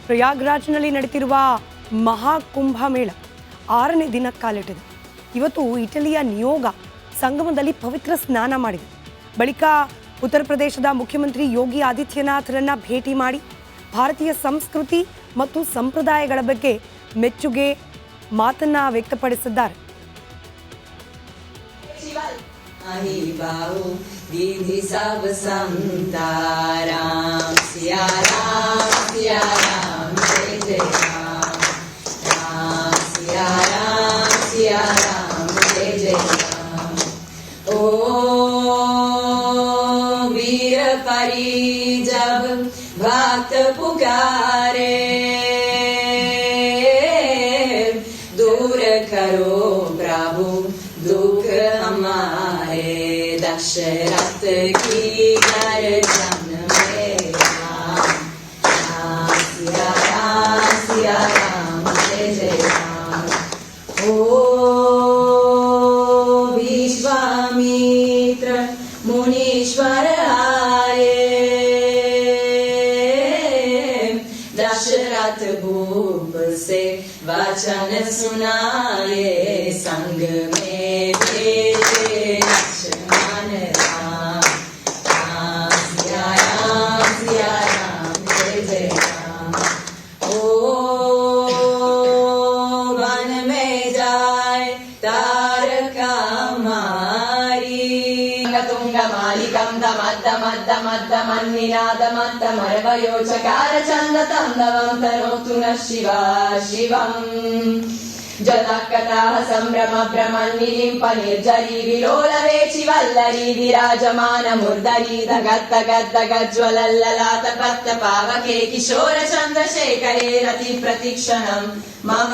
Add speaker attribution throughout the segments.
Speaker 1: ಪ್ರಯಾಗ್ರಾಜ್ನಲ್ಲಿ ನಡೆಯುತ್ತಿರುವ ಮಹಾಕುಂಭಮೇಳ 6ನೇ ದಿನಕ್ಕೆ ಕಾಲಿಟ್ಟಿದೆ. ಇವತ್ತು ಇಟಲಿಯ ನಿಯೋಗ ಸಂಗಮದಲ್ಲಿ ಪವಿತ್ರ ಸ್ನಾನ ಮಾಡಿದೆ. ಬಳಿಕ ಉತ್ತರ ಪ್ರದೇಶದ ಮುಖ್ಯಮಂತ್ರಿ ಯೋಗಿ ಆದಿತ್ಯನಾಥರನ್ನ ಭೇಟಿ ಮಾಡಿ ಭಾರತೀಯ ಸಂಸ್ಕೃತಿ ಮತ್ತು ಸಂಪ್ರದಾಯಗಳ ಬಗ್ಗೆ ಮೆಚ್ಚುಗೆ ಮಾತನ್ನ ವ್ಯಕ್ತಪಡಿಸಿದ್ದಾರೆ.
Speaker 2: जब भक्त पुकारे दूर करो प्रभु दुख हमारे दशरथ की गर्जन में सिया राम जय जय राम. ओ विश्वामित्र मुनीश्वर दशरथ भूप से वचन सुनाए संग में भेजे लक्ष्मण राम. सिया राम जय जय राम. ओ वन में जाए तारका मारी तुंग मालिकं दमद्दमद्दमद्दमन्निनादमद्दमरवयोचकार चन्दतन्दवं तनोतु नः शिवा शिवम्. जतकथाः सम्भ्रम भ्रमन्निलिम्प निर्जरी विलोलवेचि वल्लरी विराजमानमुर्धरी धगद्दगद्दगज्ज्वलल्ललाट पत्त पावके किशोर चन्द्रशेखरे रति प्रतिक्षणं मम.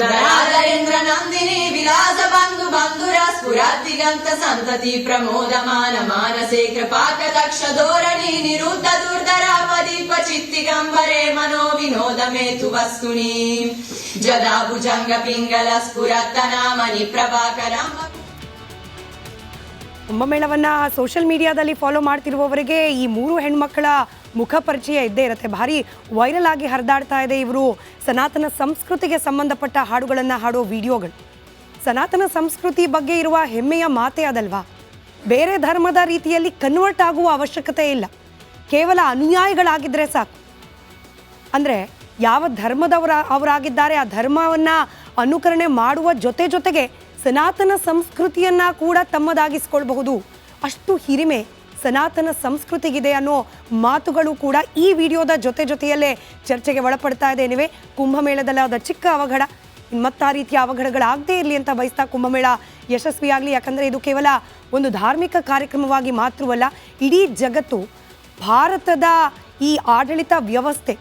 Speaker 2: धराधरेन्द्र नन्दिनी विलास बन्धु बन्धुरा स्फुरद्दिगन्त सन्तति प्रमोदमान मानसे कृपाकटाक्ष धोरणी निरुद्ध दुर्धरापदीप चित्तिगम्बरे मनो विनोद मेतु वस्तुनि जदा भुजंग पिंगल स्फुरत्तनामनि प्रभाकरं.
Speaker 1: ಕುಂಭಮೇಳವನ್ನ ಸೋಷಿಯಲ್ ಮೀಡಿಯಾದಲ್ಲಿ ಫಾಲೋ ಮಾಡ್ತಿರುವವರಿಗೆ ಈ 3 ಹೆಣ್ಮಕ್ಕಳ ಮುಖ ಪರಿಚಯ ಇದ್ದೇ ಇರುತ್ತೆ. ಭಾರಿ ವೈರಲ್ ಆಗಿ ಹರಿದಾಡ್ತಾ ಇದೆ. ಇವರು ಸನಾತನ ಸಂಸ್ಕೃತಿಗೆ ಸಂಬಂಧಪಟ್ಟ ಹಾಡುಗಳನ್ನು ಹಾಡೋ ವಿಡಿಯೋಗಳು. ಸನಾತನ ಸಂಸ್ಕೃತಿ ಬಗ್ಗೆ ಇರುವ ಹೆಮ್ಮೆಯ ಮಾತೇ ಅದಲ್ವಾ. ಬೇರೆ ಧರ್ಮದ ರೀತಿಯಲ್ಲಿ ಕನ್ವರ್ಟ್ ಆಗುವ ಅವಶ್ಯಕತೆ ಇಲ್ಲ. ಕೇವಲ ಅನುಯಾಯಿಗಳಾಗಿದ್ದರೆ ಸಾಕು. ಅಂದರೆ ಯಾವ ಅವರಾಗಿದ್ದಾರೆ ಆ ಧರ್ಮವನ್ನು ಅನುಕರಣೆ ಮಾಡುವ ಜೊತೆಗೆ ಸನಾತನ ಸಂಸ್ಕೃತಿಯನ್ನು ಕೂಡ ತಮ್ಮದಾಗಿಸ್ಕೊಳ್ಬಹುದು. ಅಷ್ಟು ಹಿರಿಮೆ ಸನಾತನ ಸಂಸ್ಕೃತಿಗಿದೆ ಅನ್ನೋ ಮಾತುಗಳು ಕೂಡ ಈ ವಿಡಿಯೋದ ಜೊತೆಯಲ್ಲೇ ಚರ್ಚೆಗೆ ಒಳಪಡ್ತಾ ಇದೆ. ಏನಿವೆ ಕುಂಭಮೇಳದಲ್ಲಾದ ಚಿಕ್ಕ ಅವಘಡ ಮತ್ತ ಆ ರೀತಿಯ ಅವಘಡಗಳಾಗದೇ ಇರಲಿ ಅಂತ ಬಯಸ್ತಾ ಕುಂಭಮೇಳ ಯಶಸ್ವಿಯಾಗಲಿ. ಯಾಕಂದರೆ ಇದು ಕೇವಲ ಒಂದು ಧಾರ್ಮಿಕ ಕಾರ್ಯಕ್ರಮವಾಗಿ ಮಾತ್ರವಲ್ಲ, ಇಡೀ ಜಗತ್ತು ಭಾರತದ ಈ ಆಡಳಿತ ವ್ಯವಸ್ಥೆ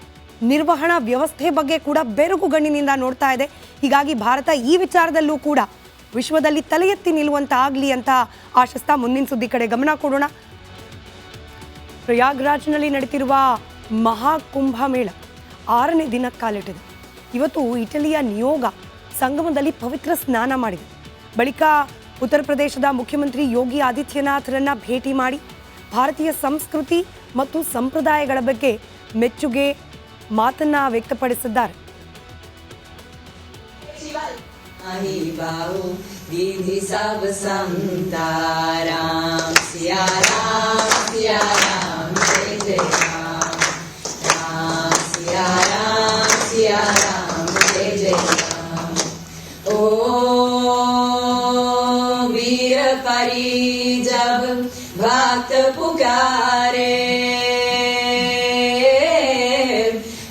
Speaker 1: ನಿರ್ವಹಣಾ ವ್ಯವಸ್ಥೆ ಬಗ್ಗೆ ಕೂಡ ಬೆರಗುಗಣ್ಣಿನಿಂದ ನೋಡ್ತಾ ಇದೆ. ಹೀಗಾಗಿ ಭಾರತ ಈ ವಿಚಾರದಲ್ಲೂ ಕೂಡ ವಿಶ್ವದಲ್ಲಿ ತಲೆ ಎತ್ತಿ ನಿಲ್ಲುವಂತ ಆಗಲಿ ಅಂತ ಆಶಿಸ್ತಾ ಮುಂದಿನ ಸುದ್ದಿ ಕಡೆ ಗಮನ ಕೊಡೋಣ. ಪ್ರಯಾಗ್ರಾಜ್ನಲ್ಲಿ ನಡೆಯುತ್ತಿರುವ ಮಹಾಕುಂಭಮೇಳ 6ನೇ ದಿನಕ್ಕೆ ಕಾಲಿಟ್ಟಿದೆ. ಇವತ್ತು ಇಟಲಿಯ ನಿಯೋಗ ಸಂಗಮದಲ್ಲಿ ಪವಿತ್ರ ಸ್ನಾನ ಮಾಡಿದೆ. ಬಳಿಕ ಉತ್ತರ ಪ್ರದೇಶದ ಮುಖ್ಯಮಂತ್ರಿ ಯೋಗಿ ಆದಿತ್ಯನಾಥರನ್ನ ಭೇಟಿ ಮಾಡಿ ಭಾರತೀಯ ಸಂಸ್ಕೃತಿ ಮತ್ತು ಸಂಪ್ರದಾಯಗಳ ಬಗ್ಗೆ ಮೆಚ್ಚುಗೆ ಮಾತನ್ನ ವ್ಯಕ್ತಪಡಿಸಿದ್ದಾರೆ.
Speaker 2: विधि सब संताराम. सिया राम जय जय राम. सिया राम जय जय राम. ओ वीर परी जब भक्त पुकारे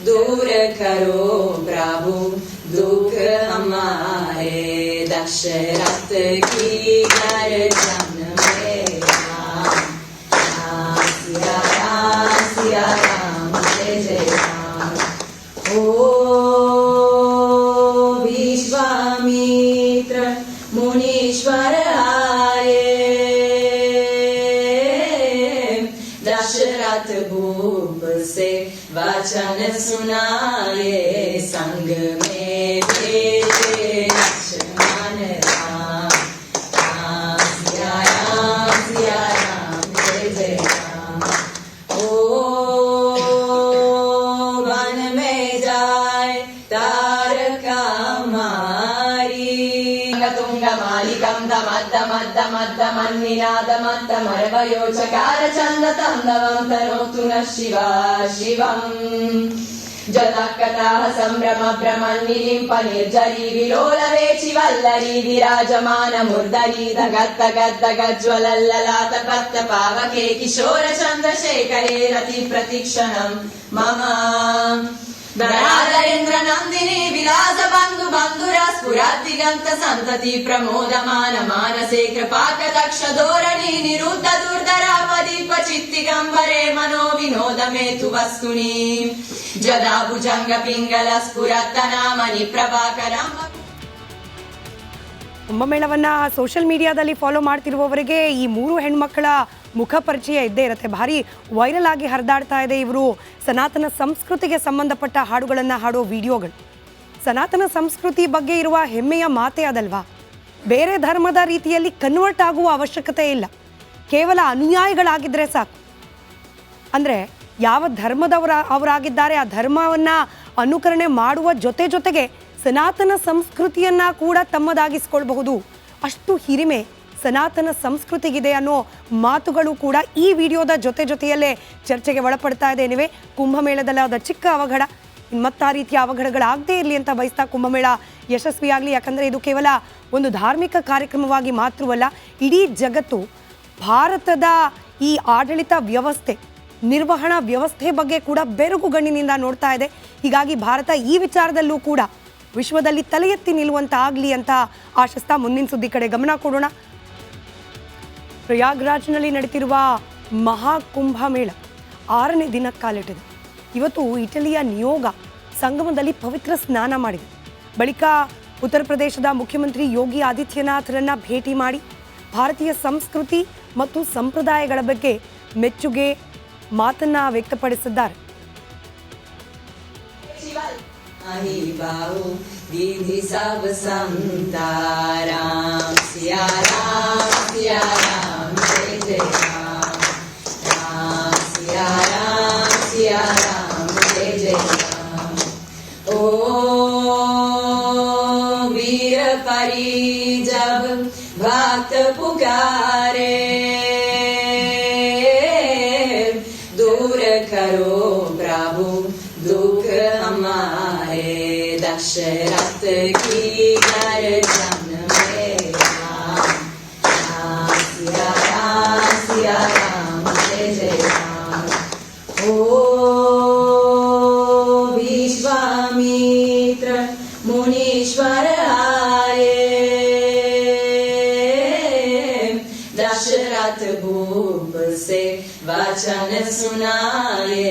Speaker 2: दूर करो प्रभु दुख हमारे दशरथ की गर्जन में सिया राम जय जय राम. ओ विश्वामित्र मुनीश्वर आए दशरथ भूप से वचन सुनाए संग में भेजे लक्ष्मण राम. सिया राम जय जय राम. ओ वन ಮದ್ದ ಮದ್ದ ಮನ್ನಿನಾದ ಮತ್ತ ಮರವಯೋಚಕಾರ ಚಂದ ತಂದವಂ ತನೋತು ನ ಶಿವ ಶಿವಂ ಜತಕಥಾ ಸಂಭ್ರಮ ಭ್ರಮನ್ನಿಲಿಂಪ ನಿರ್ಜರಿ ವಿಲೋಲವೇಚಿ ವಲ್ಲರಿ ವಿರಾಜಮಾನ ಮುರ್ದರಿ ಧಗತ್ತ ಗದ್ದ ಗಜ್ವಲಲ್ಲಲಾತ ಪತ್ತ ಪಾವಕೆ ಕಿಶೋರ ಚಂದ್ರಶೇಖರೇ ರತಿ ಪ್ರತಿಕ್ಷಣಂ ಮಮ ಧರಾಧರೇಂದ್ರ ನಂದಿನಿ ವಿಲಾಸ ಬಂಧು ಬಂಧುರ ಸ್ಫುರಾದಿಗಂತ ಸಂತತಿ ಪ್ರಮೋದಮಾನ ಮಾನಸೆ ಕೃಪಾಕ ದಕ್ಷ ಧೋರಣಿ ನಿರುದ್ಧ ದುರ್ಧರ ಪದೀಪ ಚಿತ್ತಿಗಂಬರೆ ಮನೋ ವಿನೋದ ಮೇತು ವಸ್ತುನಿ ಜದಾ ಭುಜಂಗ ಪಿಂಗಲ ಸ್ಫುರತ್ತ ನಾಮನಿ ಪ್ರಭಾಕರಂ.
Speaker 1: ಕುಂಭಮೇಳವನ್ನ ಸೋಷಿಯಲ್ ಮೀಡಿಯಾದಲ್ಲಿ ಫಾಲೋ ಮಾಡ್ತಿರುವವರಿಗೆ ಈ ಮೂರು ಹೆಣ್ಮಕ್ಕಳ ಮುಖ ಪರಿಚಯ ಇದ್ದೇ ಇರುತ್ತೆ. ಭಾರಿ ವೈರಲ್ ಆಗಿ ಹರಿದಾಡ್ತಾ ಇದೆ ಇವರು ಸನಾತನ ಸಂಸ್ಕೃತಿಗೆ ಸಂಬಂಧಪಟ್ಟ ಹಾಡುಗಳನ್ನು ಹಾಡೋ ವಿಡಿಯೋಗಳು. ಸನಾತನ ಸಂಸ್ಕೃತಿ ಬಗ್ಗೆ ಇರುವ ಹೆಮ್ಮೆಯ ಮಾತೇ ಅದಲ್ವಾ. ಬೇರೆ ಧರ್ಮದ ರೀತಿಯಲ್ಲಿ ಕನ್ವರ್ಟ್ ಆಗುವ ಅವಶ್ಯಕತೆ ಇಲ್ಲ, ಕೇವಲ ಅನುಯಾಯಿಗಳಾಗಿದ್ದರೆ ಸಾಕು. ಅಂದರೆ ಯಾವ ಅವರಾಗಿದ್ದಾರೆ ಆ ಧರ್ಮವನ್ನು ಅನುಕರಣೆ ಮಾಡುವ ಜೊತೆಗೆ ಸನಾತನ ಸಂಸ್ಕೃತಿಯನ್ನು ಕೂಡ ತಮ್ಮದಾಗಿಸ್ಕೊಳ್ಬಹುದು. ಅಷ್ಟು ಹಿರಿಮೆ ಸನಾತನ ಸಂಸ್ಕೃತಿಗಿದೆ ಅನ್ನೋ ಮಾತುಗಳು ಕೂಡ ಈ ವಿಡಿಯೋದ ಜೊತೆಯಲ್ಲೇ ಚರ್ಚೆಗೆ ಒಳಪಡ್ತಾ ಇದೆ. ಏನಿವೆ ಕುಂಭಮೇಳದಲ್ಲಾದ ಚಿಕ್ಕ ಅವಘಡ ಮತ್ತ ರೀತಿಯ ಅವಘಡಗಳಾಗದೇ ಇರಲಿ ಅಂತ ಬಯಸ್ತಾ ಕುಂಭಮೇಳ ಯಶಸ್ವಿಯಾಗಲಿ. ಯಾಕಂದರೆ ಇದು ಕೇವಲ ಒಂದು ಧಾರ್ಮಿಕ ಕಾರ್ಯಕ್ರಮವಾಗಿ ಮಾತ್ರವಲ್ಲ, ಇಡೀ ಜಗತ್ತು ಭಾರತದ ಈ ಆಡಳಿತ ವ್ಯವಸ್ಥೆ ನಿರ್ವಹಣಾ ವ್ಯವಸ್ಥೆ ಬಗ್ಗೆ ಕೂಡ ಬೆರಗುಗಣ್ಣಿನಿಂದ ನೋಡ್ತಾ ಇದೆ. ಹೀಗಾಗಿ ಭಾರತ ಈ ವಿಚಾರದಲ್ಲೂ ಕೂಡ ವಿಶ್ವದಲ್ಲಿ ತಲೆ ಎತ್ತಿ ನಿಲ್ಲುವಂತಾಗಲಿ ಅಂತ ಆಶಿಸ್ತಾ ಮುಂದಿನ ಸುದ್ದಿ ಕಡೆ ಗಮನ ಕೊಡೋಣ. ಪ್ರಯಾಗ್ರಾಜ್ನಲ್ಲಿ ನಡೆತಿರುವ ಮಹಾಕುಂಭಮೇಳ 6ನೇ ದಿನಕ್ಕೆ ಕಾಲಿಟ್ಟಿದೆ. ಇವತ್ತು ಇಟಲಿಯ ನಿಯೋಗ ಸಂಗಮದಲ್ಲಿ ಪವಿತ್ರ ಸ್ನಾನ ಮಾಡಿದೆ. ಬಳಿಕ ಉತ್ತರ ಪ್ರದೇಶದ ಮುಖ್ಯಮಂತ್ರಿ ಯೋಗಿ ಆದಿತ್ಯನಾಥರನ್ನ ಭೇಟಿ ಮಾಡಿ ಭಾರತೀಯ ಸಂಸ್ಕೃತಿ ಮತ್ತು ಸಂಪ್ರದಾಯಗಳ ಬಗ್ಗೆ ಮೆಚ್ಚುಗೆ ಮಾತನ್ನ ವ್ಯಕ್ತಪಡಿಸಿದ್ದಾರೆ.
Speaker 2: विधि सब संता राम सिया राम जय जय राम राम सिया राम जय जय राम. ओ वीर परी जब भक्त पुकारे दूर करो प्रभु दुख हमारे दशरथ की गर्दन में राम सिया राम जय जय राम. ओ विश्वामित्र मुनीश्वर आए दशरथ भूप से वचन सुनाए